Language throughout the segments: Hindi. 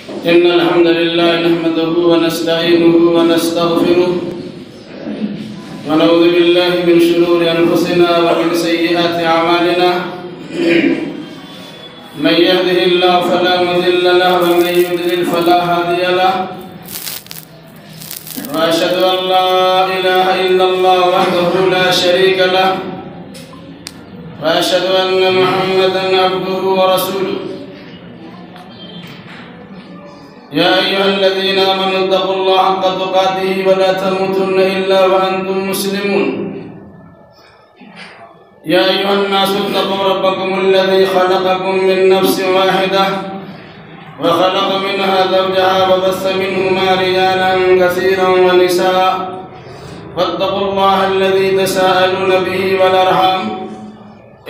इन्नल हम्दुलिल्लाह नहमदुहु व नस्तईनुहु व नस्तगफिरुह व नऊज़ु बिल्लाहि मिन शुरूरि अनफुसिना व मिन सय्यिआति अमालिना मन यहदिहिल्लाहु फला मुदिल्ल लहु व मन युद्लिल फला हादिय लहु व अशहदु अन ला इलाहा इल्लल्लाह वहदहु ला शरीका लहु व अशहदु अन्न मुहम्मदन अब्दुहु व रसूलुहु या अय्युहल्लज़ीना आमनू तक़ुल्लाहा हक़्क़ तुक़ातिही व ला तमूतुन्ना इल्ला व अंतुम मुस्लिमून या अय्युहन्नासु इत्तक़ू रब्बकुमुल्लज़ी ख़लक़कुम मिन नफ़्सिन वाहिदह व ख़लक़ मिनहा ज़ौजहा व बस्स मिनहुमा रिजालन कसीरन व निसाअ वत्तक़ुल्लाहा अल्लज़ी तसाअलूना बिही वल अर्हाम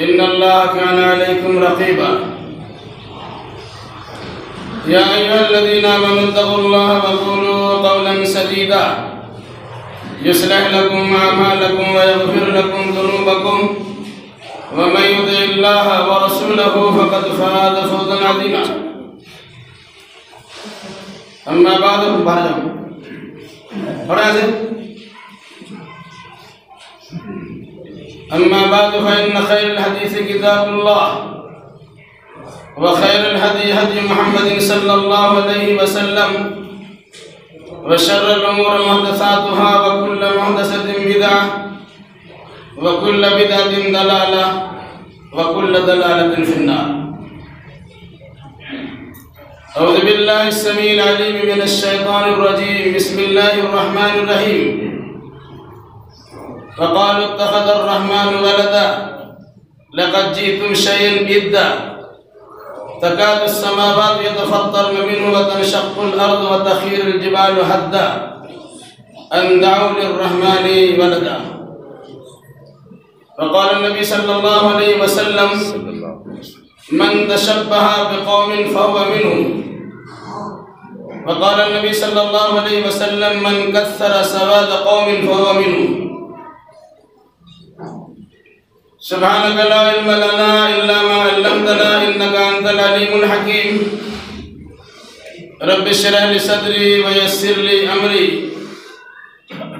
इन्नल्लाहा काना अलैकुम रक़ीबा या अय्युहल्लज़ीना आमनू इत्तक़ुल्लाहा व क़ूलू क़ौलन सदीदा युस्लिह लकुम अअमालकुम व यग़फिर लकुम ज़ुनूबकुम व मन युति'िल्लाहा व रसूलहु फ़क़द फ़ाज़ फ़ौज़न अज़ीमा अम्मा बाद अम्मा बाद फ़इन्न ख़ैरल हदीस किताबुल्लाह व खैरुल हदी हदी मुहम्मदिन सल्लल्लाहु अलैहि वसल्लम व शर्रुल उमूरि मुहदसातुहा व कुल्लु मुहदसतिन बिदअह व कुल्लु बिदअतिन दलालह व कुल्लु दलालतिन फिन्नार अऊज़ु बिल्लाहिस समीइल अलीम मिनश शैतानिर रजीम बिस्मिल्लाहिर रहमानिर रहीम व क़ालू इत्तख़ज़र रहमानु वलदा लक़द जीअ्तुम शय'अन इद्दा तकादु अस्समावातु यतफ़त्तरन मिन्हु व तनशक़्क़ुल अर्दु व तख़िरुल जिबालु हद्दा अन दअऊ लिर्रहमानि वलदा व क़ाल नबी सल्लल्लाहु अलैहि वसल्लम मन तशब्बह बिक़ौमिन फ़हुव मिन्हुम व क़ाल नबी सल्लल्लाहु अलैहि वसल्लम मन कस्सर सवाद क़ौमिन फ़हुव मिन्हुम सुब्हानक ला इल्म लना इल्ला मा अल्लमतना इन्नका अंतल अलीमुल हकीम रब्बि इश्रह लि सदरी व यस्सिर लि अमरी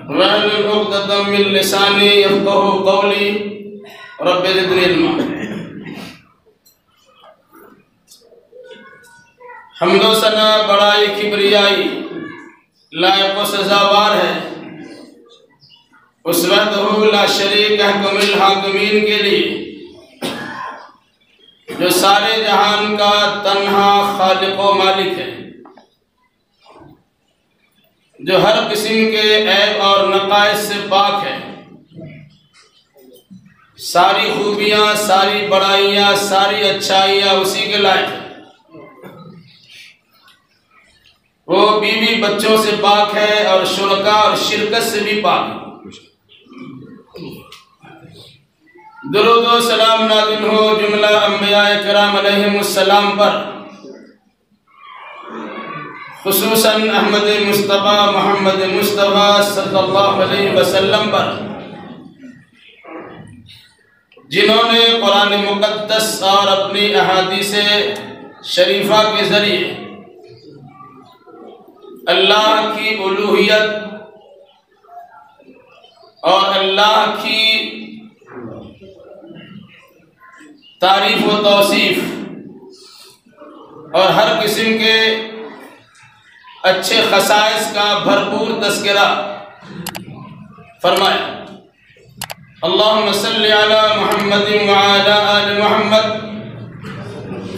वहलुल उक़दतम मिन लिसानी यफ़क़हू क़ौली रब्बि ज़िदनी इल्मा। हम्दो सना बड़ाई किबरियाई लायक़ व सज़ावार है उस वहदहू ला शरीक अहकमुल हाकिमीन के लिए जो सारे जहान का तन्हा खालिक व मालिक है, जो हर किस्म के ऐब और नक़ाइस से पाक है। सारी खूबियाँ, सारी बड़ाइयाँ, सारी अच्छाइयाँ उसी के लायक है। वो बीवी बच्चों से पाक है और शुरका और शिरकत से भी पाक है। दुरूद व सलाम नाज़िल हो जुमला अंबियाए किराम अलैहिमुस्सलाम पर, खुसूसन अहमद मुस्तफ़ा मोहम्मद मुस्तफ़ा सल्लल्लाहु अलैहि वसल्लम पर, जिन्होंने कुरान मुक़द्दस और अपनी अहादीसे शरीफा के ज़रिए अल्लाह की उलूहियत और अल्लाह की तारीफ व तौसीफ और हर किस्म के अच्छे खसाइस का भरपूर तज़किरा फरमाया। अल्लाहुम्मा सल्लि अला मुहम्मदिन व अला आलि मुहम्मद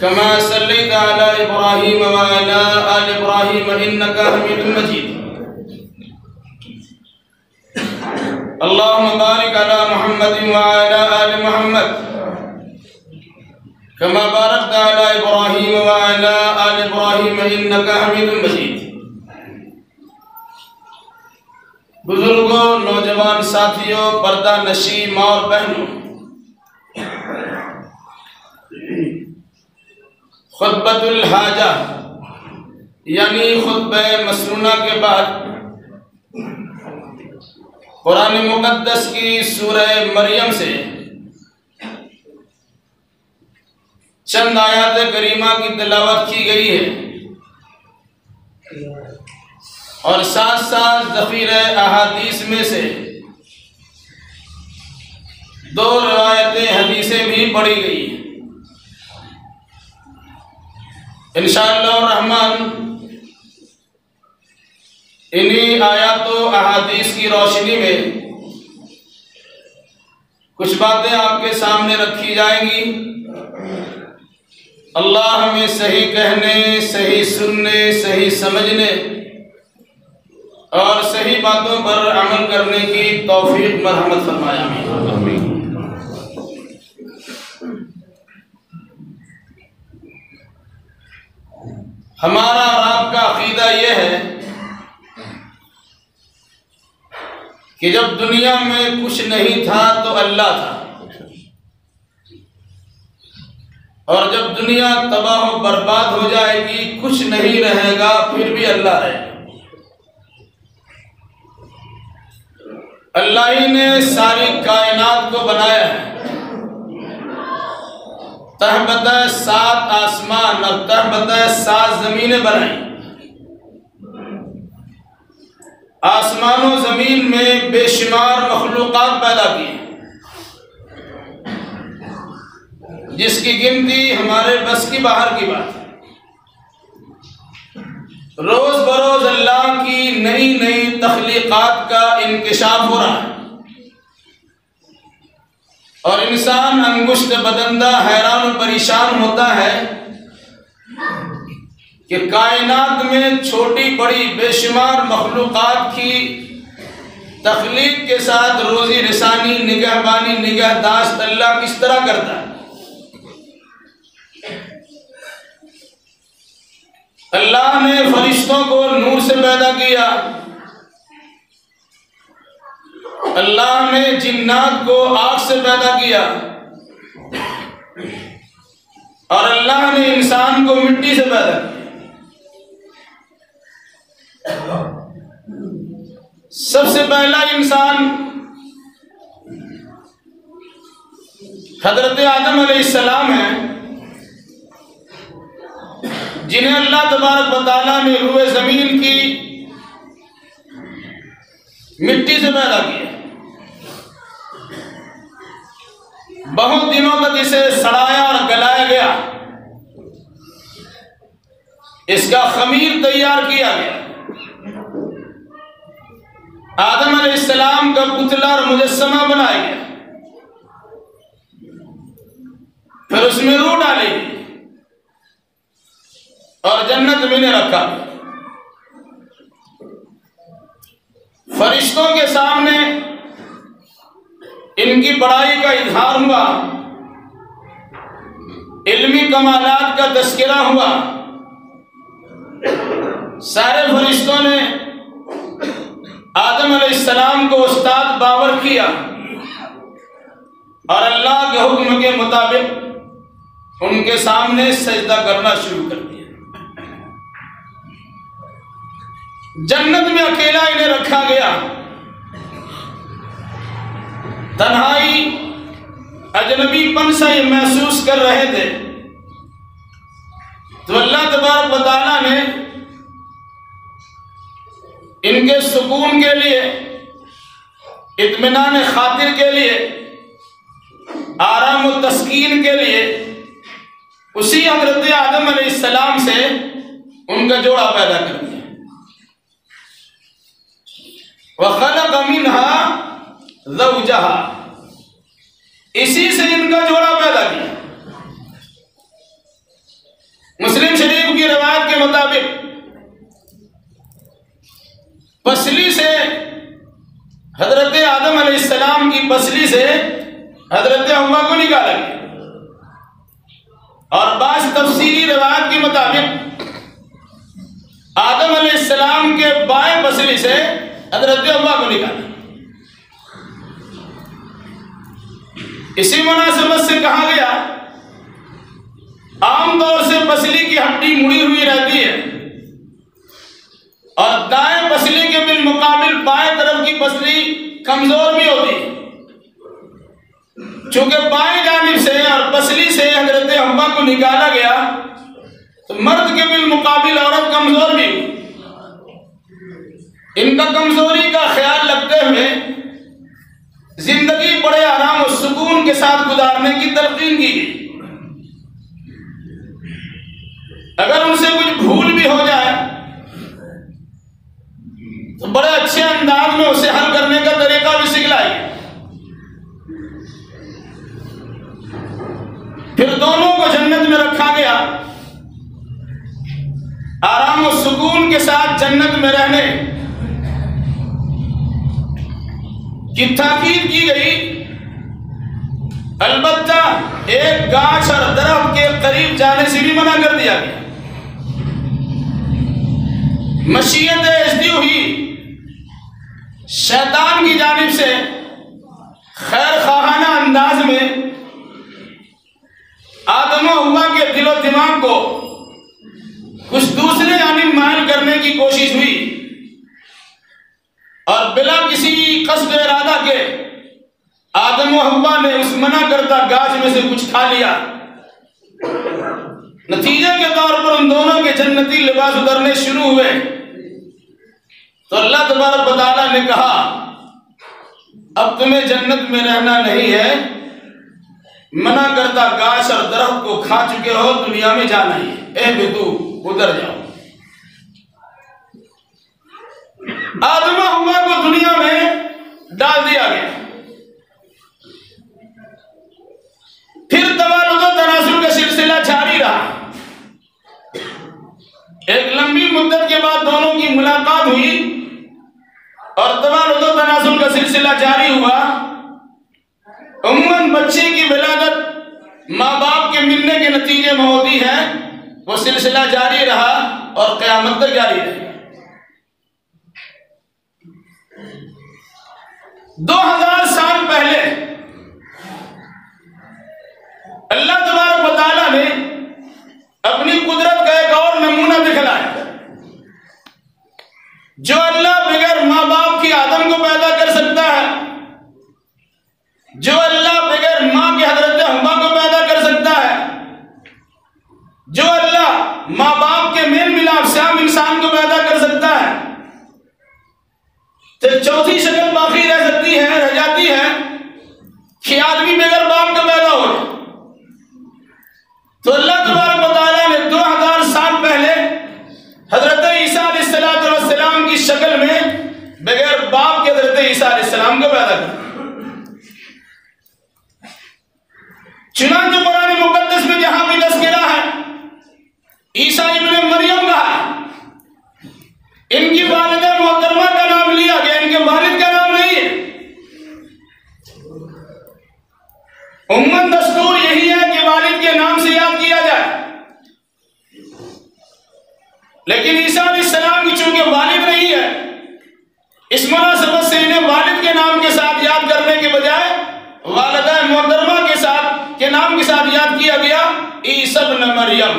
कमा सल्लैता अला इब्राहीम व अला आलि इब्राहीम इन्नका हमीदुम मजीद। अल्लाहुम्मा बारिक अला मुहम्मदिन व अला आलि मुहम्मद कमा बारकता अला इब्राहीम व अला आलि इब्राहीम इन्नका हमीदुम मजीद। बुजुर्गों, नौजवान साथियों, पर्दा नशी माँ और बहनों, खुतबतुल हाजा यानी खुतबे मसनूना के बाद कुरान मुक़द्दस की सूरह मरियम से चंद आयात करीमा की तिलावत की गई है। और साथ साथ ज़ख़ीरे अहादीस में से 2 रिवायतें हदीसें भी पढ़ी गई हैं। इंशाअल्लाह रहमान इन्हीं आयातों अहादीस की रोशनी में कुछ बातें आपके सामने रखी जाएंगी। अल्लाह हमें सही कहने, सही सुनने, सही समझने और सही बातों पर अमल करने की तौफीक मरहमत फरमाया। आमीन। हमारा और आपका अकीदा यह है कि जब दुनिया में कुछ नहीं था तो अल्लाह था, और जब दुनिया तबाह बर्बाद हो जाएगी, कुछ नहीं रहेगा, फिर भी अल्लाह रहेगा। अल्लाह ही ने सारी कायनात को बनाया है। तहबता 7 आसमान और तहबता 7 ज़मीनें बनाई। आसमानों ज़मीन में बेशुमार मखलूक़ात पैदा की जिसकी गिनती हमारे बस की बाहर की बात है। रोज़ बरोज़ अल्लाह की नई नई तख्लीक़ात का इंकिशाफ हो रहा है और इंसान अंगुश्त बदंदा हैरान और परेशान होता है कि कायनात में छोटी बड़ी बेशुमार मखलूक़ात की तख्लीक़ के साथ रोज़ी रसानी, निगहबानी, निगहदाश्त अल्लाह किस तरह करता है। अल्लाह ने फरिश्तों को नूर से पैदा किया, अल्लाह ने जिन्नात को आग से पैदा किया और अल्लाह ने इंसान को मिट्टी से पैदा किया। सबसे पहला इंसान हजरत आदम अलैहिस्सलाम है, जिन्हें अल्लाह तबारक व तआला ने रूए ज़मीन की मिट्टी से पैदा किया। बहुत दिनों तक इसे सड़ाया और गलाया गया, इसका खमीर तैयार किया गया। आदम अलैहिस्सलाम का पुतला और मुजस्समा बनाया गया, फिर उसमें रूह डाली गई और जन्नत में इन्हें रखा। फरिश्तों के सामने इनकी बड़ाई का इजहार हुआ, इल्मी कमालात का तज़किरा हुआ। सारे फरिश्तों ने आदम अलैहिस्सलाम को उस्ताद बावर किया और अल्लाह के हुक्म के मुताबिक उनके सामने सजदा करना शुरू कर दिया। जन्नत में अकेला इन्हें रखा गया, तन्हाई अजनबीपन से ये महसूस कर रहे थे। तो अल्लाह तबारक व तआला ने इनके सुकून के लिए, इत्मीनान खातिर के लिए, आराम और तस्कीन के लिए उसी हज़रत आदम अलैहिस्सलाम से उनका जोड़ा पैदा कर दिया। व खलक़ मिन्हा ज़ौजहा, इसी से इनका जोड़ा पैदा किया। मुस्लिम शरीफ की रिवायत के मुताबिक पसली से हजरत आदम अलैहिस्सलाम की पसली से हजरत हव्वा को निकाला गया और बाज़ तफसीरी रिवायत के मुताबिक आदम अलैहिस्सलाम के बाएं पसली से हजरत हव्वा को निकाला। इसी मुनासिबत से कहा गया, आमतौर से पसली की हड्डी मुड़ी हुई रहती है और दाएं पसली के बिलमुकाबिल बाएं तरफ की पसली कमजोर भी होती है। चूंकि बाएं जानिब से और पसली से हजरत हव्वा को निकाला गया तो मर्द के बिलमुकाबिल औरत कमजोर भी हुई। इनका कमजोरी का ख्याल रखते हुए जिंदगी बड़े आराम और सुकून के साथ गुजारने की तलकीन की गई। अगर उनसे कुछ भूल भी हो जाए तो बड़े अच्छे अंदाज में उसे हल करने का तरीका भी सिखलाई। फिर दोनों को जन्नत में रखा गया, आराम और सुकून के साथ जन्नत में रहने की ताकीद की गई। अलबत्ता एक गाछ और दरख्त के करीब जाने से भी मना कर दिया गया। मशीयत ऐसी हुई शैतान की जानिब से खैर खाना अंदाज में आदम और हव्वा के दिलो दिमाग को कुछ दूसरे जानिब माइल करने की कोशिश हुई और बिला किसी कस्द इरादा के आदम और हव्वा ने उस मना करता गाछ में से कुछ खा लिया। नतीजे के तौर पर उन दोनों के जन्नती लिबास उतरने शुरू हुए। तो अल्लाह तबारक व तआला ने कहा, अब तुम्हें जन्नत में रहना नहीं है, मना करता गाछ और दरख्त को खा चुके हो, दुनिया में जाना ही है, ए बिदू उधर जाओ। आदम और हव्वा को दुनिया में डाल दिया गया। फिर तवालुद और तनासुल का सिलसिला जारी रहा। एक लंबी मुद्दत के बाद दोनों की मुलाकात हुई और तवालुद और तनासुल का सिलसिला जारी हुआ। उम्मन बच्चे की विलादत माँ बाप के मिलने के नतीजे में होती है, वो सिलसिला जारी रहा और क़यामत तक जारी रहेगा। 2000 साल पहले अल्लाह तबारक व तआला ने अपनी कुदरत का एक और नमूना दिखलाया। जो अल्लाह बगैर माँ बाप की आदम को पैदा कर सकता है, जो अल्लाह बगैर माँ के हजरत हव्वा को पैदा कर सकता है, जो अल्लाह माँ बाप के मेल मिलाप से आम इंसान को पैदा कर सकता है, तो चौथी शक्ल बाकी रह सकती है, रह जाती है कि आदमी बगैर बाप का पैदा हो। तो अल्लाह तबारक व तआला ने 2000 साल पहले हजरत ईसा अलैहिस्सलाम की शक्ल में बगैर बाप के हजरत ईसा अलैहिस्सलाम को पैदा किया। चुनांचे कुरान मुकद्दस में जहां भी तज़किरा है ईसा इब्न मरियम का है, इनकी वालिदा मोहतरमा का नाम लिया गया, इनके वालिद का नाम नहीं है। उम्मन दस्तूर यही है कि वालिद के नाम से याद किया जाए, लेकिन ईसा अलैहिस्सलाम की चूंकि वालिद नहीं है, इस मुनासबत से इन्हें वालिद के नाम के साथ याद करने के बजाय वालिदा मोहतरमा के साथ के नाम के साथ याद किया गया, ईसा इब्न मरियम।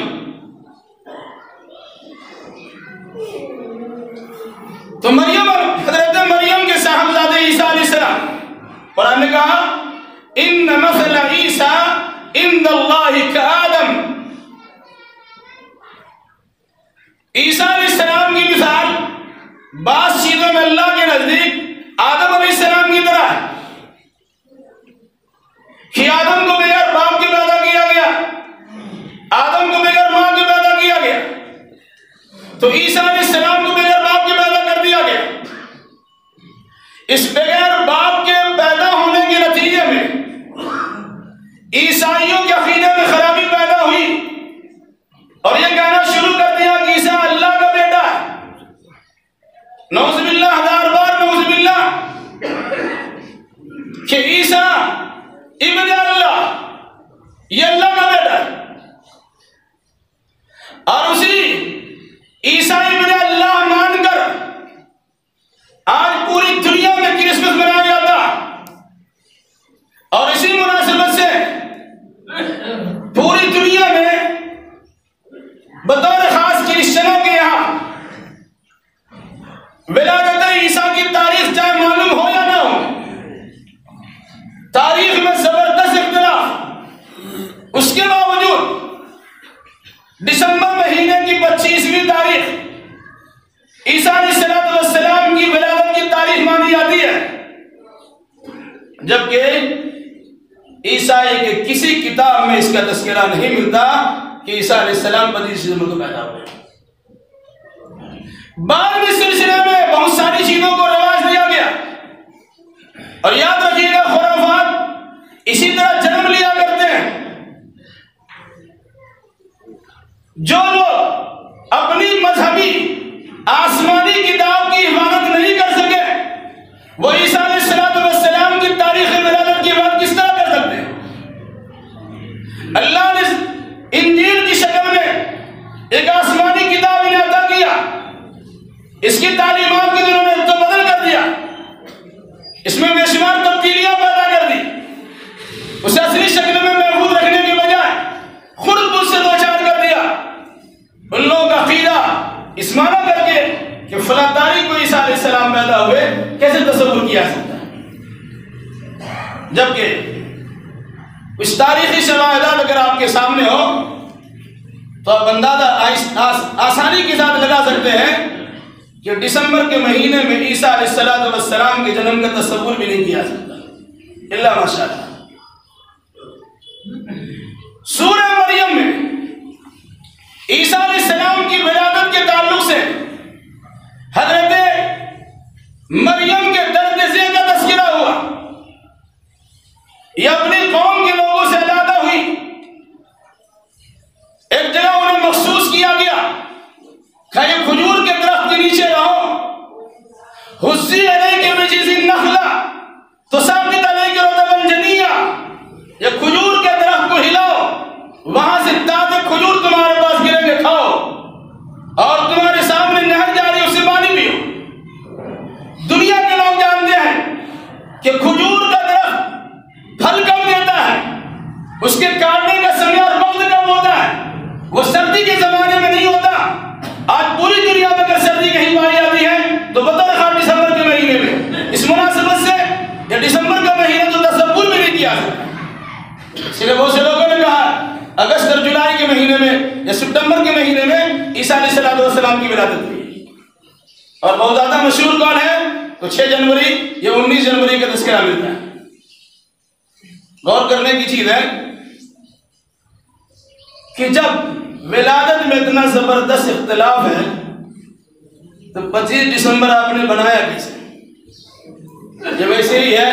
तो मरियम और हजरत मरियम के साहबजादे ईसा अलैहिस्सलाम, कुरान ने कहा इन्न मसला ईसा इंदल्लाहि कआदम। ईसा अलैहिस्सलाम की मिसाल बास चीजों में अल्लाह के नजदीक आदम अलैहिस्सलाम की तरह है कि आदम को बगैर बाप के पैदा किया गया, आदम को बगैर मां के पैदा किया गया, तो ईसा अलैहिस्सलाम को बगैर बाप के पैदा कर दिया गया। इस बगैर बाप के पैदा होने के नतीजे में ईसाइयों के अकीदे में खराबी पैदा हुई और यह कहना शुरू कर दिया कि ईसा अल्लाह का बेटा है। नौज़ुबिल्लाह, 1000 बार नौज़ुबिल्लाह कि ईसा इब्न अल्लाह, ये अल्लाह का बेटा है। और उसी ईसा इब्न अल्लाह मानकर आज पूरी दुनिया में क्रिसमस मनाया जाता और इसी मुनासिबत से पूरी दुनिया में बतौर खास क्रिश्चियनों के यहाँ विलादत ईसा की तारीख चाहे मालूम हो या ना हो, तारीख में जबरदस्त इख्तिलाफ, उसके बावजूद दिसंबर महीने की 25वीं तारीख ईसा अलैहिस्सलाम की जबकि ईसाई के किसी किताब में इसका तस्करा नहीं मिलता कि ईसा अलैहिस्सलाम 25 दिसंबर को पैदा हुए। बाद में सिलसिले में बहुत सारी चीजों को रवाज दिया गया, और याद रखिएगा खुराफात इसी तरह जन्म लिया करते हैं। जो लोग अपनी मजहबी आसमानी किताब की हिफाजत नहीं कर सके, वो ईसा अलैहिस्सलाम की तारीख विलादत की बात किस तरह कर सकते हैं? अल्लाह ने इंजील की शक्ल में एक आसमानी किताब इन्हें अता किया, इसकी तालीमात को जिन्होंने तो बदल कर दिया, इसमें बेशुमार तब्दीलियां पैदा कर दी, उसे असली शक्ल में महफूज रखने के बजाय खुद मुझसे दो चार कर दिया। उन लोगों का अकीदा इस माना करके कि फला तारीख को ईसा अलैहिस्सलाम पैदा हुए, कैसे तसव्वुर किया सकता है? जबकि इस तारीखी शवाहिदात अगर आपके सामने हो तो आप अंदाजा आसानी के साथ लगा सकते हैं कि दिसंबर के महीने में ईसा अलैहिस्सलाम के जन्म का तसव्वुर भी नहीं किया सकता इल्ला माशाअल्लाह। सूरह मरियम में ईसा अलैहिस्सलाम की विलादत के ताल्लुक से हजरत मरियम के दर्द से का तस्करा हुआ। यह अपनी कौम के लोगों से अलग हुई, एक जगह उन्हें मखसूस किया गया, कहीं खजूर के दरख्त के नीचे रहो, हुस्सी अलैके बिजिज़िन नखला तुसाक़ित अलैके रतबन जनिया, ये खजूर के दरख्त को हिलाओ, वहां से ताजे खजूर तुम्हारे पास गिरेंगे, खाओ, और तुम्हारे सामने नहर जा रही है, उससे पानी पियो। दुनिया के लोग जानते हैं कि खजूर का दरख्त फल कम देता है, उसके काटने का समय और वक्त कम होता है, वो सर्दी के जमाने में नहीं होता। आज पूरी दुनिया में अगर सर्दी कहीं पाई जाती है तो बता रखा दिसंबर के महीने में। इस मुनासिबत से ये दिसंबर का महीना तो तसव्वुर भी नहीं किया सकता। इसलिए बहुत से लोगों ने कहा अगस्त और जुलाई के महीने में या सितंबर के महीने में ईसा अलैहिस्सलाम की विलादत हुई। और बहुत ज्यादा मशहूर कौन है तो 6 जनवरी या 19 जनवरी का तस्करा मिलता है। गौर करने की चीज है कि जब विलादत में इतना जबरदस्त इख्तिलाफ है तो 25 दिसंबर आपने बनाया कैसे? ये वैसे ही है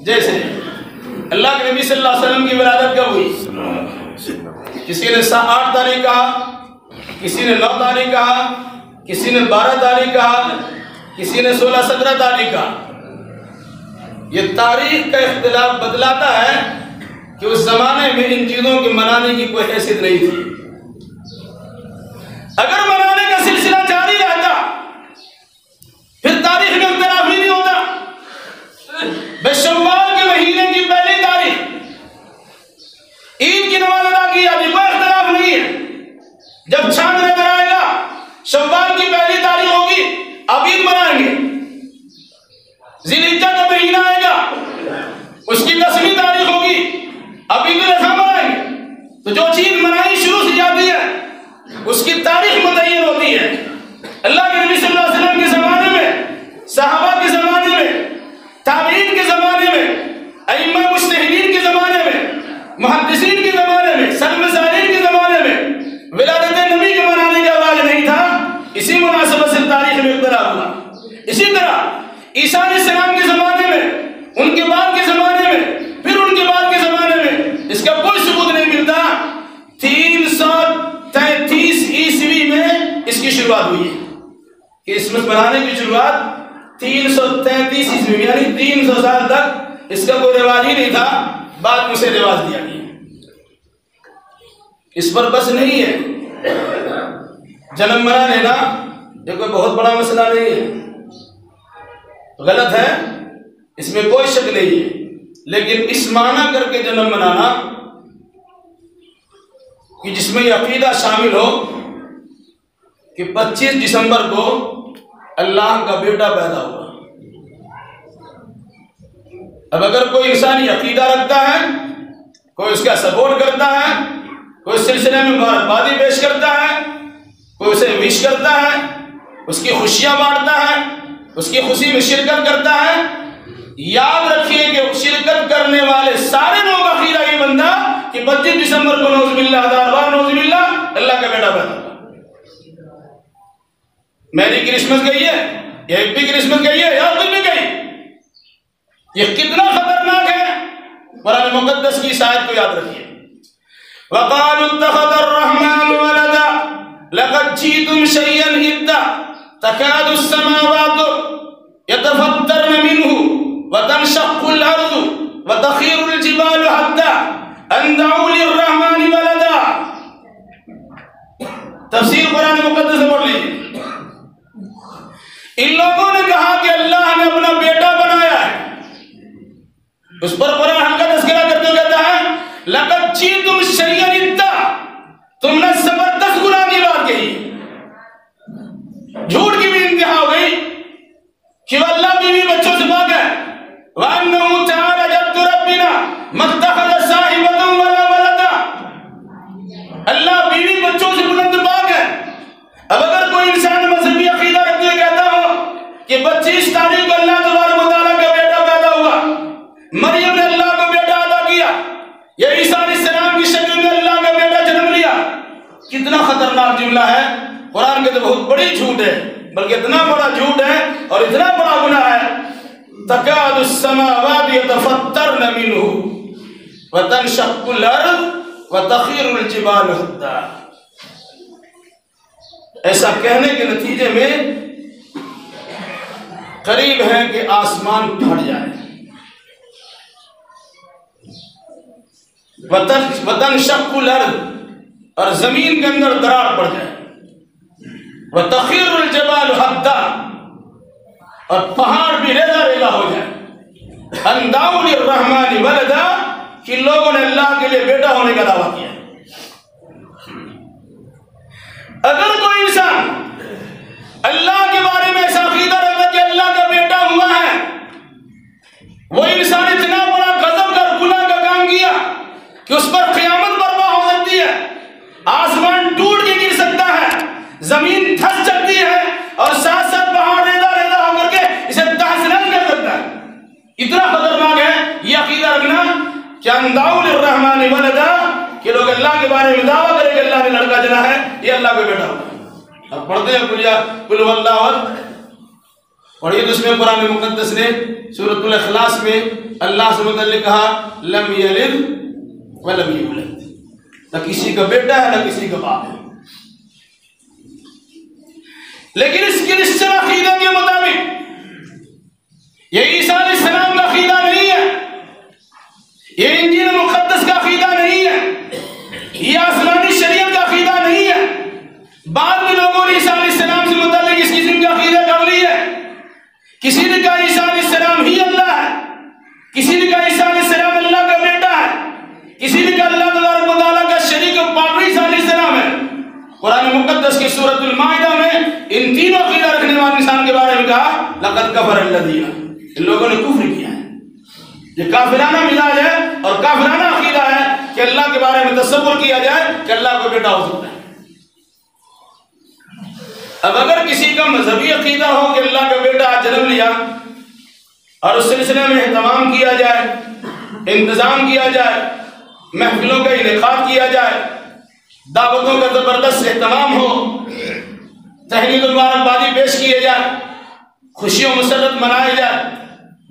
जैसे अल्लाह के नबी सल्लल्लाहु अलैहि वसल्लम की विलादत कब हुई? किसी ने 8 तारीख कहा, किसी ने 9 तारीख कहा, किसी ने 12 तारीख कहा, किसी ने 16-17 तारीख कहा। ये तारीख का इख्तिलाफ बदलाता है कि उस जमाने में इन चीजों के मनाने की कोई हैसियत नहीं थी। अगर मनाने का सिलसिला जारी रहता फिर तारीख में इख्तिलाफ ही नहीं होता। शव्वाल के महीने की पहली तारीख ईद की नमाज अदा की जाती, कोई इख्तिलाफ नहीं है। जब चांद नजर आएगा शव्वाल की पहली तारीख होगी, अब ईद मनाएंगे। जिलहिज्जा का महीना आएगा, उसकी 10वीं तारीख होगी, अब ईद उल अज़हा मनाएंगे। तो जो चीज मनाई शुरू से जाती है उसकी तारीख मुतय्यन होती है। अल्लाह के नबी सल्लल्लाहु अलैहि वसल्लम के जमाने में, सहाबा के जमाने में, ताबईन के जमाने में, अइम्मा मुज्तहिदीन के जमाने में, मुहद्दिसीन के जमाने में, सल्फ़ सालिहीन के जमाने में विलादत नबी के मनाने का रिवाज नहीं था। इसी मुनासिबत से तारीख में इख्तिलाफ हुआ। इसी तरह ईसा अलैहिस्सलाम के जमाने में, उनके बाद के जमाने में, फिर उनके बाद के जमाने में इसका कोई सबूत नहीं मिलता। 333 ईस्वी में इसकी शुरुआत हुई है। क्रिसमस मनाने की शुरुआत 333 ईस्वी में, यानी 300 साल तक इसका कोई रिवाज ही नहीं था। बाद में उसे रिवाज दिया गया। इस पर बस नहीं है, जन्म मना लेना ये कोई बहुत बड़ा मसला नहीं है, गलत है, इसमें कोई शक नहीं है। लेकिन इस माना करके जन्म मनाना कि जिसमें यह अकीदा शामिल हो कि 25 दिसंबर को अल्लाह का बेटा पैदा हुआ। अब अगर कोई इंसान ये अकीदा रखता है, कोई उसका सपोर्ट करता है, कोई सिलसिले में मुबारकबादी पेश करता है, कोई उसे विश करता है, उसकी खुशियां बांटता है, उसकी खुशी में शिरकत करता है, याद रखिए कि शिरकत करने वाले सारे लोगों का अकीदा ये बनता कि 25 दिसंबर को नौजुबिल्लाह, 1000 बार नौजुबिल्लाह, अल्लाह का बेटा पैदा। मेरी क्रिसमस गई है, ये भी क्रिसमस गई है, या कुछ भी गई। ये कितना खतरनाक है। कुरान मुकद्दस की इस आयत को याद रखिए। वक़ालू इत्तख़ज़र रहमान वलदा लक़द जीतुम शय्यन इद्दा तकादु समावातु यतफत्तरन मिन्हु व तनशक्कुल अर्दु व तख़ीरुल जिबालु हत्ता अन दअू लिर्रहमानि वलदा। तफसीर कुरान मुकद्दस से पढ़ लीजिए। इन लोगों ने कहा कि अल्लाह ने अपना बेटा बनाया है। उस पर कुरान हल्का तस्करा करते हुए कहता है लक़द जीतुम शय्यन इद्दा, तुमने जबरदस्त गुनाह की बात कही, झूठ की भी इंतहा हो गई कि अल्लाह बीवी बच्चों से पाक है। वअन्नहु तआला जद्दु रब्बिना मत्तख़ज़ साहिबतन वला वलदा, अल्लाह बीवी बच्चों से बुलंद पाक है। अब अगर कोई इंसान मजहबी अकीदा रखते हुए कहता हो कि 25 तारीख को अल्लाह तबारक व तआला का बेटा पैदा हुआ, मरियम ने अल्लाह को बेटा अदा किया, ये ईसा अलैहिस्सलाम की शक्ल में अल्लाह का बेटा जन्म लिया, कितना खतरनाक जुमला है। कुरान के तो बहुत बड़ी झूठ है, बल्कि इतना बड़ा झूठ है और इतना बड़ा गुनाह है। तकादु समावातु यतफत्तरन मिन्हु व तनशक्कुल अर्द व तख़ीरुल जिबालु हत्ता। ऐसा कहने के नतीजे में करीब है कि आसमान फट जाए, वतनशक्कुल अर्द, और जमीन के अंदर दरार पड़ जाए, व तख़ीरुल जिबालु हत्ता, और पहाड़ भी रेजा रेजा हो जाए। अन दअू लिर्रहमानि वलदा, कि लोगों ने अल्लाह के लिए बेटा होने का दावा किया। अगर कोई इंसान अल्लाह के बारे में ऐसा अकीदा रखता कि अल्लाह का बेटा हुआ है, वो इंसान इतना बड़ा गजब का गुनाह का काम किया कि उस पर क़यामत बर्पा हो सकती है, आसमान टूट के गिर सकता है, जमीन धंस सकती है, और साथ साथ पहाड़ रेदा रेदा होकर के इसे तहस-नहस कर सकता है। इतना खतरनाक है ये अकीदा रखना कि अन दअू लिर्रहमानि वलदा, कि लोग अल्लाह के बारे में दावा करें कि अल्लाह ने लड़का जना है, ये अल्लाह का बेटा होगा। अब पढ़ते हैं कुल हुवल्लाहु अहद, पढ़िए तो उसमें कुरान मुकद्दस ने सूरतुल इखलास में अल्लाह से मुतल्लिक़ कहा लम यलिद व लम यूलद, न किसी का बेटा है न किसी का बाप है। लेकिन इस क्रिश्चियन अकीदा के मुताबिक ये ईसा अलैहिस्सलाम का अकीदा नहीं है, ये इंजील मुकद्दस का अकीदा नहीं है, ये आसमानी शरीयत का अकीदा नहीं है। बाद में लोगों ने ईसा अलैहिस्सलाम से मुताल्लिक़ इस किस्म का अकीदा कर ली है। किसी ने कहा ईसा अलैहिस्सलाम ही अल्लाह है, किसी ने कहा ईसा अलैहिस्सलाम अल्लाह का बेटा है, किसी ने कहा अल्लाह तबारक व तआला का शरीक और पार्टनर ईसा अलैहिस्सलाम है। कुरान मुकद्दस की सूरतुल माइदा में इन तीनों अकीदा रखने वाले इंसान के बारे में कहा लक़द कफ़र अल्लज़ीना, इन लोगों ने कुफ्र किया है। ये काफिराना मिजाज है और काफिराना अकीदा है कि अल्लाह के बारे में तसव्वुर किया जाए कि अल्लाह को बेटा हो सकता है। अब अगर किसी का मजहबी अकीदा हो कि अल्लाह का बेटा आज जन्म लिया और उस सिलसिले में एहतमाम किया जाए, इंतजाम किया जाए, महफिलों का इनेकाद किया जाए, दावतों का जबरदस्त एहतमाम हो, तहनीद मुबारकबादी पेश किए जाए, खुशियों मुसर्रत मनाए जाए,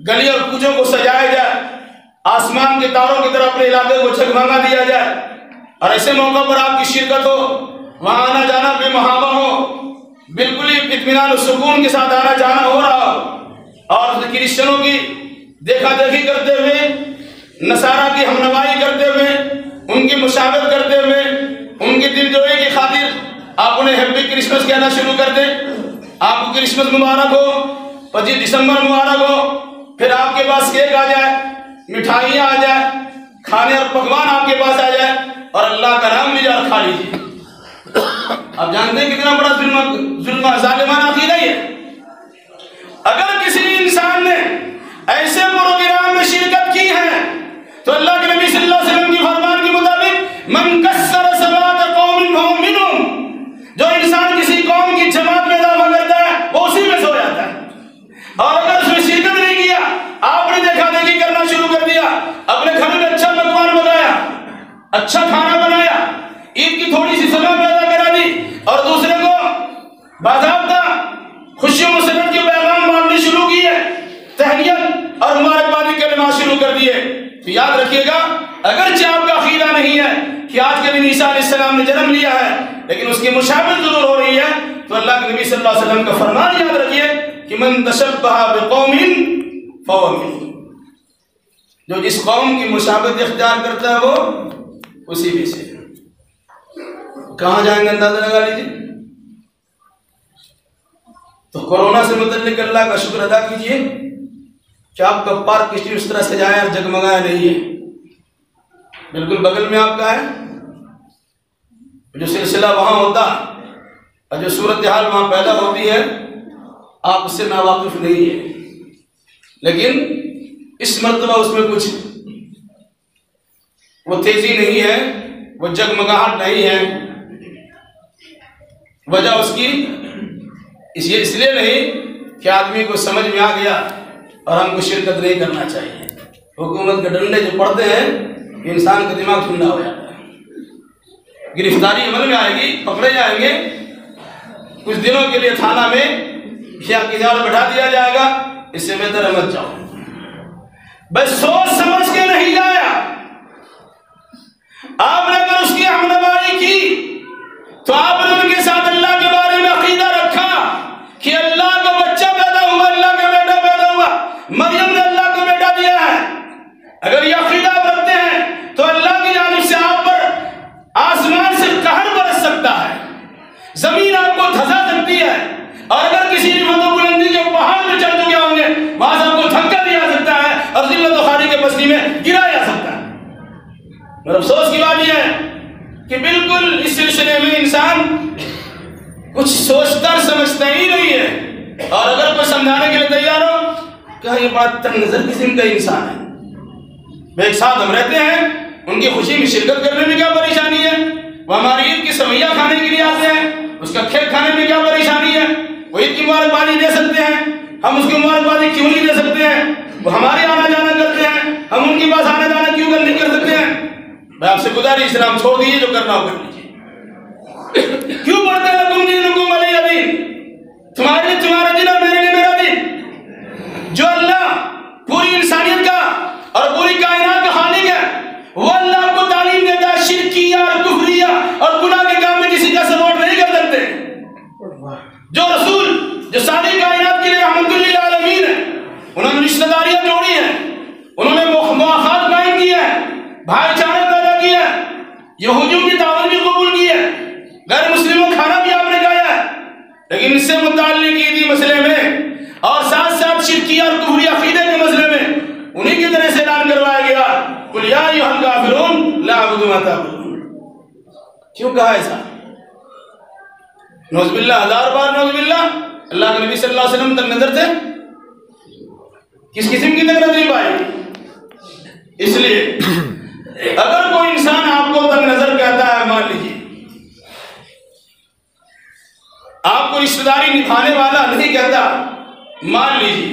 गली और कूचों को सजाया जाए, आसमान के तारों की तरह अपने इलाके को जगमगा दिया जाए, और ऐसे मौक़ों पर आपकी शिरकत हो, वहाँ आना जाना बेमहाबा हो, बिल्कुल ही इत्मीनान और सुकून के साथ आना जाना हो रहा हो, और क्रिश्चियनों की देखा देखी करते हुए, नसारा की हमनवाई करते हुए, उनकी मुशावरत करते हुए, उनकी दिलजोई की खातिर आप उन्हें हैप्पी क्रिसमस कहना शुरू कर दें। आपको क्रिसमस मुबारक हो, 25 दिसंबर मुबारक हो, फिर आपके पास केक आ जाए, मिठाइयाँ आ जाए, खाने और पकवान आपके पास आ जाए, और अल्लाह का नाम लीजिए और खा लीजिए। आप जानते हैं कितना बड़ा जुल्म ज़ालिमाना अक़ीदा है। अगर किसी इंसान ने ऐसे प्रोग्राम में शिरकत की है तो अल्लाह के नबी सल्लल्लाहु अलैहि वसल्लम की फरमान के मुताबिक मन कस्सर सलात कौमिन फहुम मिनहुम, जो इंसान किसी कौम की जमात में इजाफा करता है वो उसी में सो जाता है। और अगर उसमें शिरकत नहीं किया, आपने अच्छा खाना बनाया, ईद की थोड़ी सी सभा पैदा करा दी और दूसरे को बाज़ाब्ता खुशियों मुसरत के पैगाम बांटने शुरू किए, तहनियत और मुबारकबादी कलमा शुरू कर दिए। तो याद रखिएगा, अगरचे आपका अकीदा नहीं है कि आज के दिन ईसा अलैहिस्सलाम ने जन्म लिया है, लेकिन उसकी मुशाबहत जरूर हो रही है, तो अल्लाह के नबी सल्लल्लाहु अलैहि वसल्लम का फरमान याद रखिए कि मन तशब्बह बिकौमिन फहुव मिनहुम, जो जिस कौम की मुशाबहत इख्तियार करता है वो उसी में से। कहाँ जाएंगे अंदाजा लगा लीजिए। तो कोरोना से मुतल्लिक अल्लाह का शुक्र अदा कीजिए कि आपका पार्क किसी उस तरह सजाया और जगमगाया नहीं है, बिल्कुल बगल में आपका है। जो सिलसिला वहां होता और जो सूरत हाल वहां पैदा होती है, आप उससे नावाकिफ नहीं है, लेकिन इस मर्तबा उसमें कुछ वो तेजी नहीं है, वो जगमगाहट नहीं है। वजह उसकी इसलिए नहीं कि आदमी को समझ में आ गया और हमको शिरकत नहीं करना चाहिए। हुकूमत के डंडे जो पड़ते हैं, इंसान का दिमाग ठंडा हो जाता है, गिरफ्तारी अमल में आएगी, पकड़े जाएंगे, कुछ दिनों के लिए थाना में या किनारे बैठा दिया जाएगा। इससे बेहतर मत जाओ। बस सोच समझ के नहीं जाया, आपने अगर उसकी हमनवाई की तो आपने उनके साथ अल्लाह के बारे में अकीदा रखा कि अल्लाह का बच्चा पैदा हुआ, अल्लाह का बेटा पैदा हुआ, मरियम ने अल्लाह को बेटा दिया है। अगर ये अकीदा आप रखते हैं तो अल्लाह की जानिब से आप पर आसमान से कहर बरस सकता है, जमीन आपको धंसा सकती है, और अगर किसी रिफत बुलंदी के पहाड़ में चढ़ चुके होंगे, वहां से आपको धक्का दिया सकता है और जिल्लत खारी के पसली में गिराया जा सकता है। और अफसोस की बात यह है कि बिल्कुल इस सिलसिले में इंसान कुछ सोचता समझता ही नहीं है, और अगर कोई समझाने के लिए तैयार हो क्या ये बात तंगनजर किस्म का इंसान है। एक साथ हम रहते हैं, उनकी खुशी में शिरकत करने में क्या परेशानी है? वो हमारी ईद की सवैया खाने के लिए आते हैं, उसका खेत खाने में क्या परेशानी है? वो ईद की मुबारकबादी दे सकते हैं, हम उसकी मुबारकबादी क्यों नहीं दे सकते हैं? वो हमारे आना जाना करते हैं, हम उनके पास आना जाना क्यों नहीं कर सकते हैं? मैं आपसे गुजारिश, इस्लाम छोड़ दीजिए, जो करना हो कर लीजिए। क्यों पढ़ते हैं तुम दीनुकुम वलिय दीन? तुम्हारे लिए तुम्हारा दिन और मेरे लिए मेरा दिन। जो अल्लाह पूरी इंसानियत का और पूरी कायनात का खालिक है, वो अल्लाह आपको तालीम देता है शिरकिया और कुफरिया और गुनाह के काम में किसी का सपोर्ट नहीं कर सकते। जो रसूल जो सारी कायनात के लिए रहमतुल लिल आलमीन है, उन्होंने रिश्तेदारियां जोड़ी है, उन्होंने मुआखात कायम की है, भाईचारा पैदा किया, यहूदियों की दावत भी कबूल की है, गैर मुस्लिमों खाना भी आपने खाया है, लेकिन इससे मुताल्लिक ईदी मसले में और साथ साथ शिरकिया और कुफरी अकीदे के मसले में उन्हीं की तरह से ऐलान करवाया गया, कुल या अय्युहल काफिरून ला अअबुदु मा ताबुदून। क्यों कहा ऐसा? नौज़ुबिल्लाह, हजार बार नौज़ुबिल्लाह। अल्लाह के नबी सल्लल्लाहु अलैहि वसल्लम तक नजर थे, किस किस्म की तक नजर पाई? इसलिए अगर कोई इंसान आपको तंग नजर कहता है, मान लीजिए आपको रिश्तेदारी निभाने वाला नहीं कहता, मान लीजिए,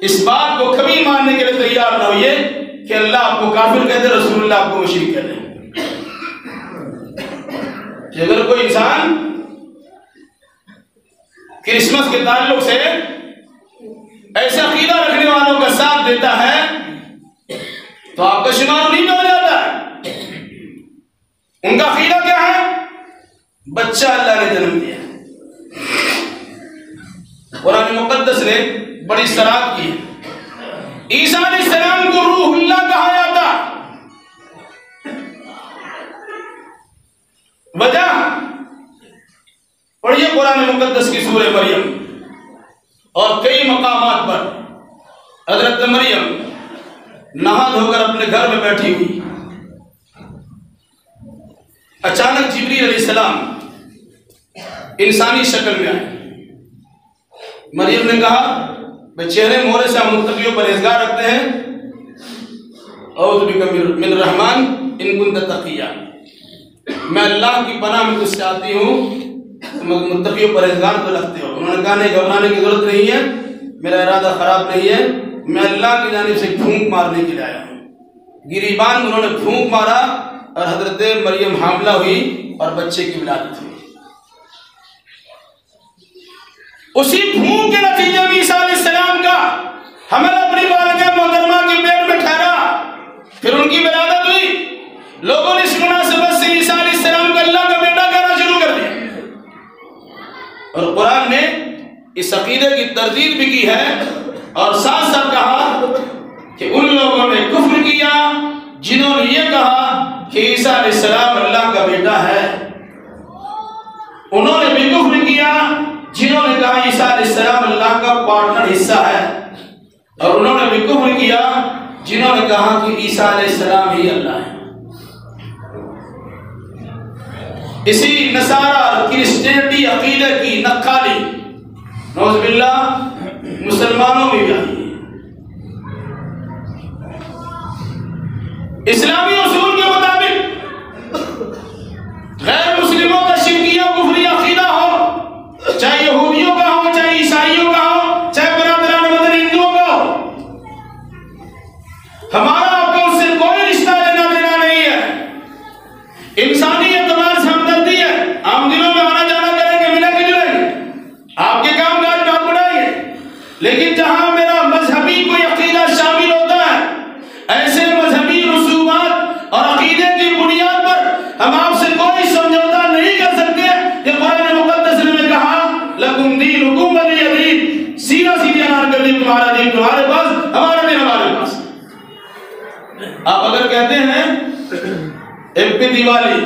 इस बात को कभी मानने के लिए तैयार ना होइए कि अल्लाह आपको काफिर कहते, रसूलुल्लाह आपको मुशरिक कहते। अगर कोई इंसान क्रिसमस के ताल्लुक से ऐसे अकीदा रखने वालों का साथ देता है तो आपका शुमार नहीं हो जाता है। उनका अकीदा क्या है? बच्चा अल्लाह ने जन्म दिया। कुरान मुकद्दस ने बड़ी सराहत की, ईसा अलैहिस्सलाम को रूहुल्लाह कहा जाता। वजह पढ़िए कुरान मुकद्दस की सूरह मरियम, और कई मकामात पर हजरत मरियम नहा धोकर अपने घर में बैठी हुई, अचानक जिब्रील अलैहिस्सलाम इंसानी शक्ल में आए। मरियम ने कहा, मैं चेहरे मोहरे से हम मुत्तकियों परहेजगार रखते हैं, औज़ु बिका मिन रहमान इन कुंत तकिया, मैं अल्लाह की पनाह में तुझसे आती हूँ, मुत्तकियों परहेजगार तो रखते हो। उन्होंने कहा, नहीं, घबराने की जरूरत नहीं है, मेरा इरादा खराब नहीं है, मैं अल्लाह की जानिब से फूंक मारने के लिए आया हूँ। गिरीबान में उन्होंने फूंक मारा और हजरत मरियम हामला हुई और बच्चे की विलादत हुई। उसी फूंक के नतीजे में ईसा अलैहिस्सलाम का हमल अपनी वालिदा मोहतरमा के पेट में ठहरा, फिर उनकी विलादत हुई। लोगों ने इस मुनासिबत से ईसा अलैहिस्सलाम को अल्लाह का बेटा कहना शुरू कर दिया और कुरान ने इस अकीदे की तरदीद भी की है और साथ साथ कहा कि उन लोगों ने कुफ्र किया जिन्होंने ये कहा कि ईसा अलैहिस्सलाम अल्लाह का बेटा है। उन्होंने भी कुफ्र किया जिन्होंने कहा ईसा अलैहिस्सलाम अल्लाह का पार्टनर हिस्सा है, और उन्होंने भी कुफ्र किया जिन्होंने कहा कि ईसा अलैहिस्सलाम ही अल्लाह है। इसी नसारा और क्रिश्चियनिटी अकीदे की नक्काली नौज़ुबिल्लाह मुसलमानों में भी आई है। इस्लामी उसूल के मुताबिक गैर मुस्लिमों का शिरकिया कुफरी अकीदा हो, चाहे यहूदियों का हो, चाहे ईसाइयों का हो, चाहे बरादरान मदनी हिंदुओं का हो, हमारा आपका उससे कोई रिश्ता लेना देना नहीं है। इंसानी एतबार से हमदर्दी है, आम दिनों में आना जाना करेंगे, मिलेंगे जुलेंगे, आपके काम काज बात बढ़ाएंगे, लेकिन जहां मेरा मजहबी कोई अकीदा शामिल होता है, ऐसे मजहबी रसूमात और अकीदे की बुनियाद पर हम आपसे कोई समझौता नहीं कर सकते। ये कुरान मुक़द्दस ने कहा लकुम दीनुकुम वलिय दीन, सीधा सीधी अनार कर दी, तुम्हारा दीन तुम्हारे पास, हमारा दीन हमारे पास। आप अगर कहते हैं एमपी दिवाली,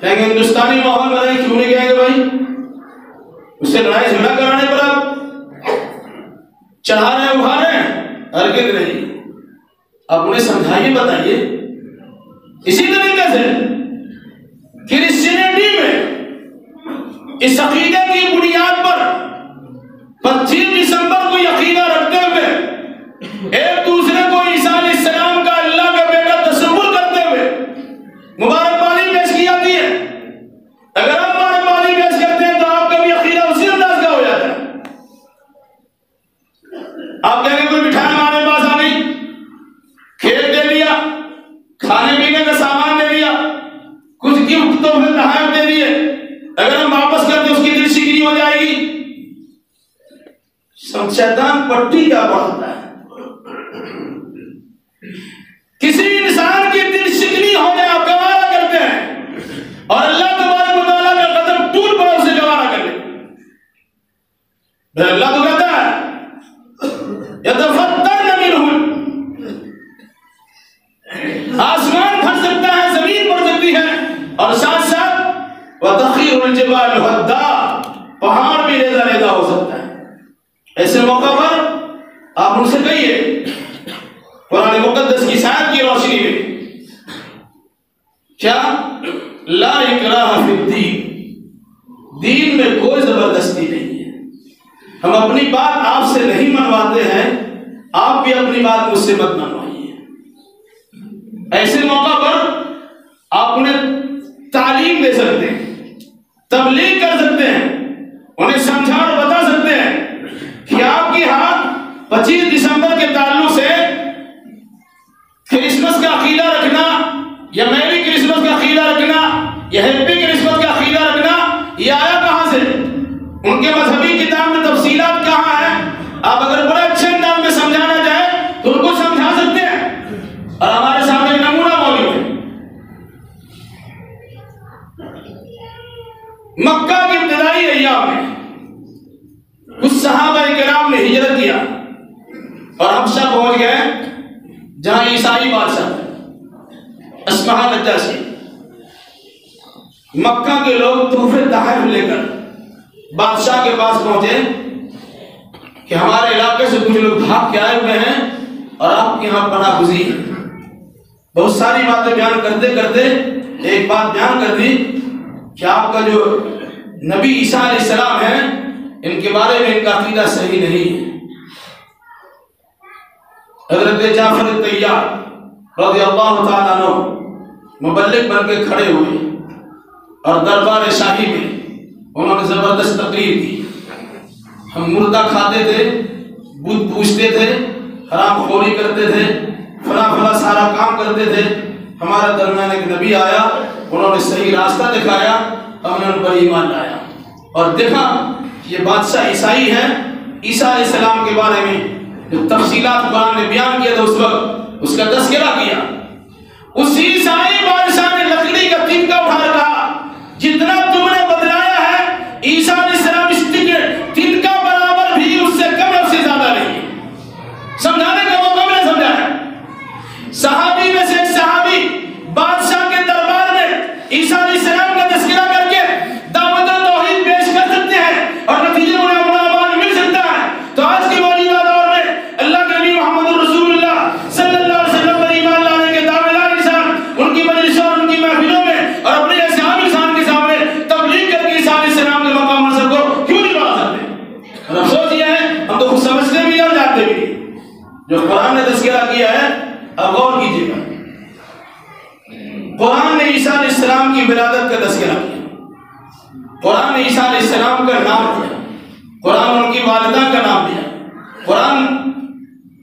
कहेंगे हिंदुस्तानी माहौल बनाए, क्यों नहीं कहेंगे भाई? उससे लड़ाई झगड़ा कराने पर आप चढ़ा रहे हैं, उठा रहे हैं, हरगिज़ नहीं। आप उन्हें समझाइए, बताइए। इसी तरीके से क्रिश्चियनिटी में इस अकीदे की बुनियाद पर 25 दिसंबर को अकीदा रखते हुए एक दूसरे को ईसा अलैहिस्सलाम का अल्लाह का बेटा तस्वुर करते हुए मुबारकबादी पेश की जाती है। अगर हम मुबारकबादी पेश करते हैं तो आपका भी अकीदा उसी अंदाज का हो जाता है। आप कहेंगे कोई मिठाई हमारे पास आ गई, खेल दे दिया, खाने पीने का सामान दे दिया, कुछ गिफ्ट तो फिर तोहफे दे दिए, अगर हम वापस कर दें उसकी दिल शिकनी हो जाएगी। शैतान पट्टी क्या पढ़ता है? किसी इंसान की दिल शिकनी हो जाए आप गवारा करते हैं और अल्लाह तबारक व तआला का कदम टूट पड़ा उसे गवारा कर ले। अल्लाह तो कहता है यतफत्तरन मिनहु, आसमान फट सकता है, जमीन पड़ सकती है, और साथ साथ वतखीरुल जिबाल हद्दा, पहाड़ भी रेजा रेजा हो सकता है। ऐसे मौका पर आप उनसे कहिए कुरान मुक़द्दस की आयत की रोशनी में, क्या ला इकराह फिद्दीन, दीन में कोई जबरदस्ती नहीं है। हम अपनी बात आपसे नहीं मनवाते हैं, आप भी अपनी बात मुझसे मत मनवाइए। ऐसे मौका पर आप उन्हें तालीम दे सकते हैं, तबलीग कर सकते हैं, उन्हें समझा और बता सकते हैं कि आपके यहाँ 25 दिसंबर के ताल्लुक से क्रिसमस का अकीदा रखना या मैरी क्रिसमस का अकीदा रखना या हैप्पी क्रिसमस का अकीदा रखना, ये आया कहां से? उनके मजहबी किताब में तफसीलात कहां है? आप अगर बड़े अच्छे अंदाज में समझाना चाहे तो उनको समझा सकते हैं, और हमारे सामने नमूना मौजूद है। मक्का के इब्तिदाई अय्याम में कुछ सहाबा-ए-किराम ने हिजरत किया और हबशा पहुंच गए, जहां ईसाई बादशाह अस्महा नज्जाशी। मक्का के लोग तोहफे तहफ लेकर बादशाह के पास पहुंचे कि हमारे इलाके से कुछ लोग भाग के आए हुए हैं और आपके यहाँ पनाहगुज़ी है। बहुत सारी बातें बयान करते करते एक बात बयान कर दी कि आपका जो नबी ईसा अलैहिस्सलाम है, इनके बारे में इनका अकीदा सही नहीं है। हज़रत जाफर तैयार रज़ियल्लाहु ताला अन्हु मुबल्लिग बन के खड़े हुए और दरबार शाही में उन्होंने जबरदस्त तकरीर की। हम मुर्दा खाते थे, बुत पूछते थे, हराम खोरी करते थे, फला फला सारा काम करते थे, हमारा दरमियान एक नबी आया, उन्होंने सही रास्ता दिखाया, हमने उन पर ईमान लाया और देखा ये बादशाह ईसाई है। ईसा अलैहिस्सलाम के बारे में जो तफसीलात कुरान ने बयान किया था उस वक्त उसका तज़किरा किया। उस ईसाई बादशाह ने लकड़ी का तिनका उठाकर कहा, जितना तुमने बदलाया है ईसा अलैहिस्सलाम इस तिनका बराबर भी उससे कम है, उससे ज्यादा नहीं है। समझाने का मौका मैंने समझाया। सहाबी में से एक सहाबी बादशाह के दरबार में ईसा अलैहिस्सलाम का तज़किरा करके दावत तौहीद पेश कर सकते हैं और नतीजे में अपना अमान मिल सकता है। तो आज के मौजूदा दौर में अल्लाह के नबी मोहम्मद रसूलुल्लाह सल्लल्लाहु अलैहि वसल्लम पर ईमान लाने के दावेदार इंसान उनकी मजलिसों और उनकी महफिलों में और अपने ऐसे आम इंसान के सामने तबलीग करके ईसा अलैहिस्सलाम के मकाम मंसब को क्यों नहीं बढ़ा सकते? और अफसोस ये है हम तो खुद समझते भी और जानते भी जो कुरान ने तज़किरा किया है। अब गौर कीजिएगा, कुरान ने ईसा अलैहिस्सलाम की विलादत का तज़किरा किया, कुरान ने ईसा अलैहिस्सलाम का नाम दिया, कुरान उनकी वालिदा का नाम दिया, कुरान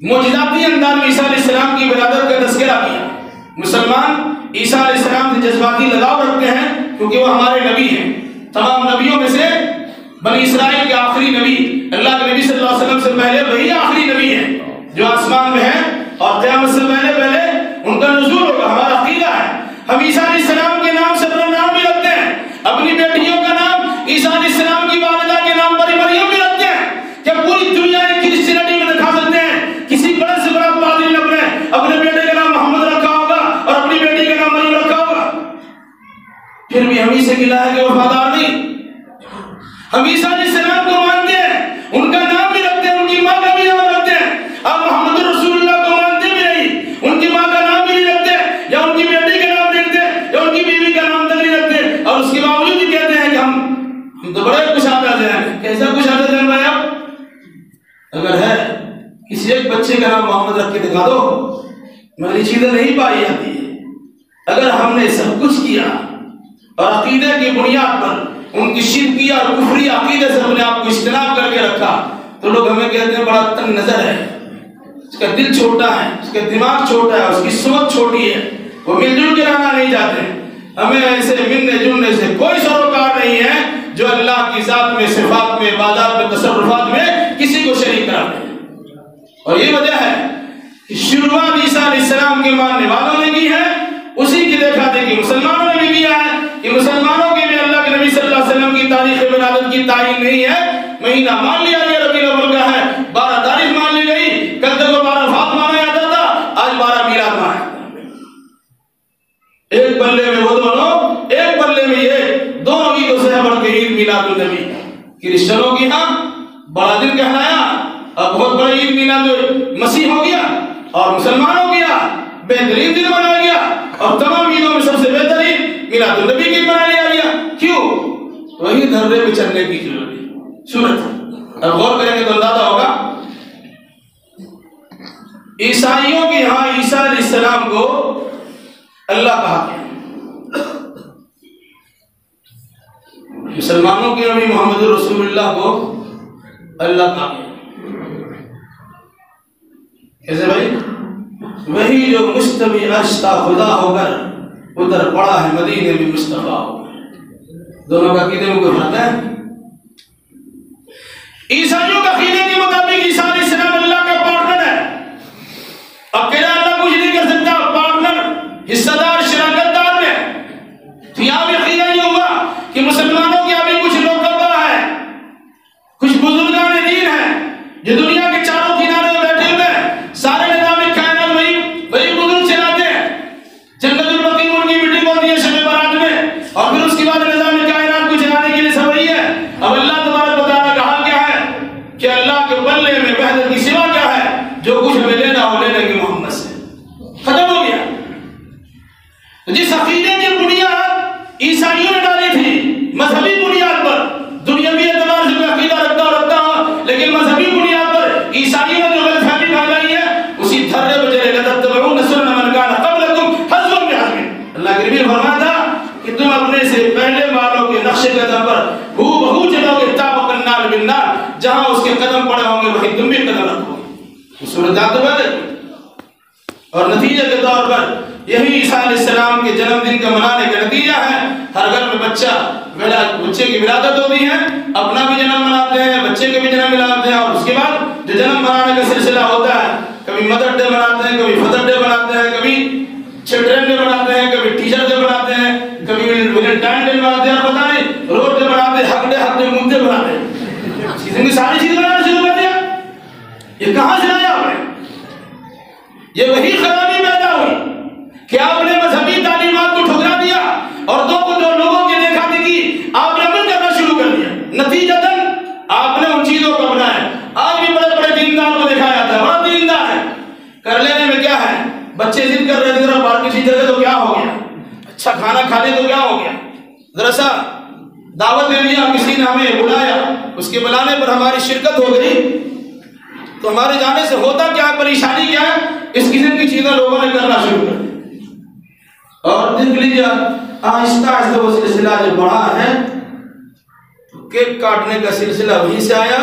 मुजज़ाती अंदाज में ईसा अलैहिस्सलाम की विलादत का तज़किरा किया। मुसलमान ईसा अलैहिस्सलाम से जज्बाती लगाव रखते हैं क्योंकि वो हमारे नबी हैं। तमाम नबियों में से बनी इस्राइल के आखिरी नबी अल्लाह के नबी सल्लल्लाहु अलैहि वसल्लम से पहले वही आखिरी नबी है जो आसमान में है और क़यामत से पहले उनका नुज़ूल होगा। हमारा अक़ीदा है। हम ईसा अलैहिस्सलाम के नाम से अपना नाम भी रखते हैं, अपनी बेटियों का नाम ईसा अलैहिस्सलाम की वालिदा के नाम पर मरियम भी रखते हैं। क्या पूरी दुनिया की क्रिश्चियनिटी में दिखा सकते हैं किसी बड़े से बड़ा पादरी ने अपने बेटे का नाम मोहम्मद रखा होगा और अपनी बेटी का नाम मरियम रखा होगा? फिर भी हम ही से गिला है कि वफादार नहीं। हम ईसा अलैहिस्सलाम को मानते हैं, उनका नाम भी रखते हैं, उनकी माँ का भी नाम रखते हैं। अब मोहम्मद रसूलुल्लाह को मानते भी नहीं, उनकी माँ का नाम भी नहीं रखते या उनकी बेटी का नाम नहीं रखते या उनकी बीवी का नाम तक नहीं रखते और उसके बावजूद भी कहते हैं कि हम तो बड़े कुशादा हैं। कैसा कुशादा जन भाई? आप अगर है किसी एक बच्चे का नाम मोहम्मद रख के दिखा दो, मगर चीजें नहीं पाई जाती है। अगर हमने सब कुछ किया और अकीदे की बुनियाद पर उनकी शिरकिया और कुफरी अकीदे से अपने आप को इज्तनाब करके रखा तो लोग हमें कहते हैं बड़ा तंग नजर है, उसका दिल छोटा है, उसका दिमाग छोटा है, उसकी सोच छोटी है, वो मिलजुल के रहना नहीं चाहते। हमें ऐसे मिलने जुलने से कोई सरोकार नहीं है जो अल्लाह की जात में, सिफात में, इबादत में, तसर्रुफात में किसी को शरीक करा दे। और ये वजह है कि शुरुआत ईसा अलैहिस्सलाम के मानने वालों ने की है, उसी की देखा देखी मुसलमानों ने भी किया है कि मुसलमानों के भी अल्लाह के नबी सल्लल्लाहु अलैहि वसल्लम की तारीख विलादत की तारीख नहीं है। महीना मान लिया गया रबीउल अव्वल का है, 12 तारीख मान ली गई। कल तक 12 वफात माना जाता था, आज 12 मीलाद माना। एक बल्ले में वो दोनों, एक बल्ले में ये दोनों की तो से बढ़ के ईद मिलादुन नबी। क्रिश्चियनों की हाँ बड़ा दिन कहलाया, अब बहुत बड़ा ईद मिलाद मसीह हो गया और मुसलमानों की बेहतरीन दिन मनाया गया और तमाम ईदों में सबसे बेहतरीन मिलादुन नबी की मना लिया गया। क्यों? वही धर्रे पे चलने की सूरत। अब गौर करेंगे तो अंदाजा होगा ईसाइयों के यहाँ ईसा अलैहिस्सलाम को अल्लाह कहा गया, मुसलमानों के नबी मोहम्मद रसूलुल्लाह को अल्लाह कहा गया। कैसे भाई? वही जो मुस्तवी अश्ता खुदा होकर उधर पड़ा है मदीने में मुस्तफा होकर। दोनों का कीदे में कोई फर्क है? ईसाइयों का कीदे के मुताबिक ईसा अलैहिस्सलाम अल्लाह का पार्टनर है। अकेला अल्लाह कुछ नहीं कर सकता, पार्टनर, हिस्सेदार, शराकतदार में। तो यहाँ भी अकीदा ये हुआ कि मुसलमानों के अभी कुछ लोकबा है, कुछ बुजुर्गान दीन है जो दुनिया के चारों किनारे में बैठे हुए हैं। सारे निजाम कायनात वही बुजुर्ग चलाते हैं। जन्नतुल बकी उनकी मीटिंग होती है शब बारात में और फिर उसके बाद निजाम कायनात को चलाने के लिए सब वही है। अब अल्लाह तबारक व तआला का हाल क्या है कि अल्लाह के बल्ले में वहदत की सिवा क्या है? जो कुछ हमें लेना हो ले लेंगे मोहम्मद से, खत्म हो गया। जिस अकीदे की बुनियाद ईसाइयों ने डाली थी मजहबी बुनियाद पर, दुनियावी एतबार से कोई अकीदा रखता हो लेकिन मजहबी बुनियाद पर ईसाइयों ने जो गलतफहमी फैलाई है उसी धर्रे पर चलेगा। तत्तबऊन सुन्नत मन कान क़ब्लकुम हज़्वन बिहज़्विन। अल्लाह के नबी ने फरमाया था कि तुम अपने से पहले वालों के नक्शे कदम पर हूबहू चलोगे, ताबक़न नार बिन नार, जहां उसके कदम पड़े होंगे वहीं तुम भी कदम रखोगे। सूरत और नतीजे के तौर पर यही ईसा अलैहिस्सलाम के जन्मदिन का मनाने का नतीजा है। हर घर में बच्चे की विलादत होती है, अपना भी जन्म मनाते हैं, बच्चे के भी जन्म मनाते हैं, और उसके बाद जो जन्म मनाने का सिलसिला होता है, कभी मदर डे मनाते हैं, कभी फादर डे मनाते हैं, कभी चिल्ड्रन डे मनाते हैं, कभी टीचर डे मनाते हैं, कभी वैलेंटाइन डे मनाते हैं, और पता नहीं रोज डे मनाते हैं, हक डे मुद्दे बनाते हैं, इतनी सारी चीजें बनाना शुरू कर दिया। ये कहाँ से लाया आपने? ये वही खराबी पैदा हुई कि आपने मजहबी तालीमात को ठुकरा दिया और दो लोगों की देखा देखी आपने अमल करना शुरू कर दिया। नतीजतन आपने उन चीजों को अपनाया। आज भी बड़े बड़े दीनदार को देखा जाता है, बड़ा दीनदार है, कर लेने में क्या है। बच्चे जिद कर रहे थे जरा पार्क की जगह, तो क्या हो गया, अच्छा खाना खा ले तो क्या हो गया, जरा सा दावत दे दिया, किसी ने हमें बुलाया, उसके बुलाने पर हमारी शिरकत हो गई, तो हमारे जाने से होता क्या, परेशानी क्या है, इस किस्म की चीजें लोगों ने करना शुरू कर दी। और देख लीजिए आहिस्ता आहिस्ता वो सिलसिला जो बढ़ा है, तो केक काटने का सिलसिला वहीं से आया,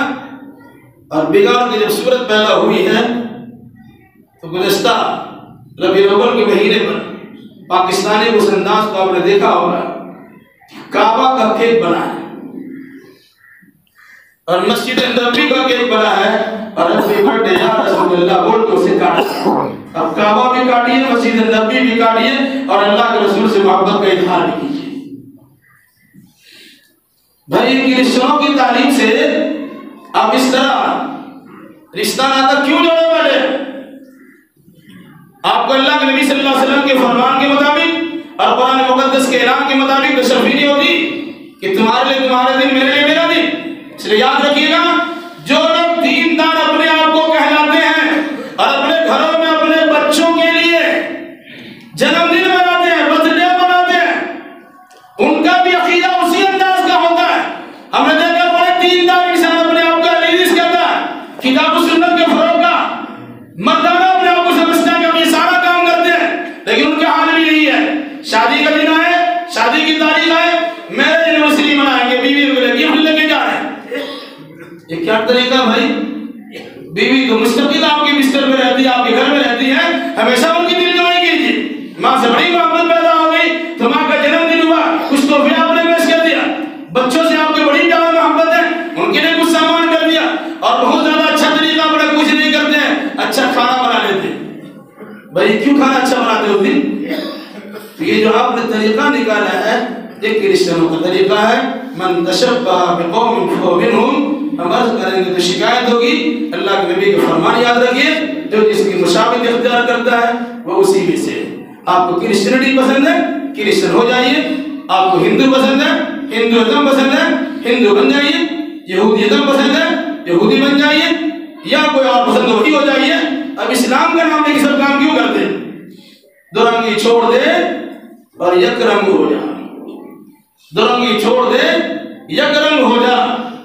और बिगाड़ की जब सूरत पैदा हुई है तो गुज़श्ता रबीउल अव्वल के महीने पर पाकिस्तानी उस अंदाज को आपने देखा होगा, काबा का केक बना है और मस्जिद नबवी का केक बना है, और हैप्पी बर्थडे या रसूलुल्लाह बोल के उसे काटा। अब काबा भी काटिए, मस्जिद नबवी भी काटिए, और अल्लाह के रसूल से मोहब्बत का इजहार भी कीजिए। भाई क्रिश्चियनों की तालीम से आप इस तरह रिश्ता नाता क्यों जोड़े बैठे? आपको अल्लाह के नबी सल्लल्लाहु अलैहि वसल्लम के फरमान के मुताबिक और कुरान मुकद्दस के ऐलान के मुताबिक तशरीफ नहीं होती कि तुम्हारे लिए तुम्हारा दिन, मेरे लिए मेरा दिन। इसलिए याद रखिएगा, जो लोग दीनदार अपने आप को कहलाते हैं और अपने घरों में अपने बच्चों के लिए जन्मदिन मनाते हैं, बर्थडे मनाते हैं, उनका भी अकीदा उसी अंदाज का होता है। हमने देखा बड़े दीनदार इंसान अपने आप को अलीस कहता है, किताब सुन्नत के फरोग का मर्दाना अपने आप को समझता है कि हम ये सारा काम करते हैं, लेकिन उनका हाल भी यही है। शादी का दिन आए, शादी की तारीख आए, मैरिज एनिवर्सरी मनाएंगे, बीवी को गिफ्ट लेके जा रहे हैं। ये क्या तरीका भाई? बीवी तो मुस्तकिल आपके बिस्तर में रहती है, आपके घर में रहती है, हमेशा उनकी दिलजोई कीजिए। माँ से बड़ी मोहब्बत पैदा हो गई तो माँ का जन्मदिन हुआ, कुछ तोहफे आपने पेश कर दिया, बच्चों से आपकी बड़ी प्यार मोहब्बत है, उनके लिए कुछ सामान कर दिया, और बहुत ज्यादा अच्छा तरीका अपना कुछ नहीं करते हैं, अच्छा खाना बना लेते हैं। भाई क्यों खाना अच्छा बनाते हो दिन? तो ये जो आपने तरीका निकाला है, ये क्रिश्चियनों का तरीका है। मन तशब्बह बिकौमिन फहुवा मिनहुम, हम अर्ज करेंगे तो शिकायत होगी। अल्लाह के नबी के फरमान याद रखिए, जो जिसकी मुशाबित इख्तियार करता है वो उसी में से। आपको क्रिश्चियनिटी पसंद है, क्रिश्चियन हो जाइए। आपको हिंदू पसंद है, हिंदुइज्म पसंद है, हिंदू बन जाइए। यहूदीइज्म पसंद है, यहूदी बन जाइए, या कोई और पसंद वही हो जाइए। अब इस्लाम का नाम लेके सब काम क्यों करते हैं? दो रंगी छोड़ दे और एक रंग हो जा, दो रंगी छोड़ दे एक रंग हो जा,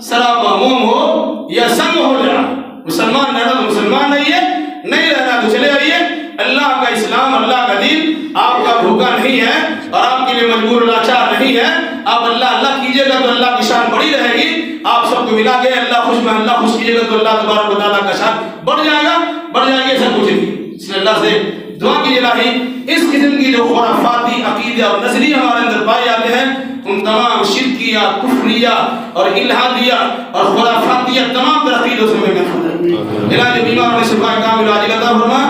सराबा मोम हो या संग हो जा। मुसलमान रहना तो मुसलमान नहीं है, नहीं रहना तो चले आइए। अल्लाह का इस्लाम, अल्लाह का दीन आपका भूखा नहीं है और आपके लिए मजबूर लाचार नहीं है। आप अल्लाह अल्लाह कीजिएगा तो अल्लाह की शान बड़ी रहेगी। आप सबको मिला के अल्लाह खुश में अल्लाह खुश कीजिएगा तो अल्लाह तबारक व तआला का शान बढ़ जाएगा, बढ़ जाएगी, सब कुछ नहीं। इसलिए अल्लाह से दुआ कीजिए, इलाही इस किस्म की जो खुराफाती अकीदे और नजरिए हमारे अंदर पाए जाते हैं, उन तमाम शिरकिया, कुफ्रिया और इल्हादिया और खुराफातिया तमाम तरकीदों से हमें महफूज है। इलाही बीमार होने से शिफा कामिल आजिल अता फरमा।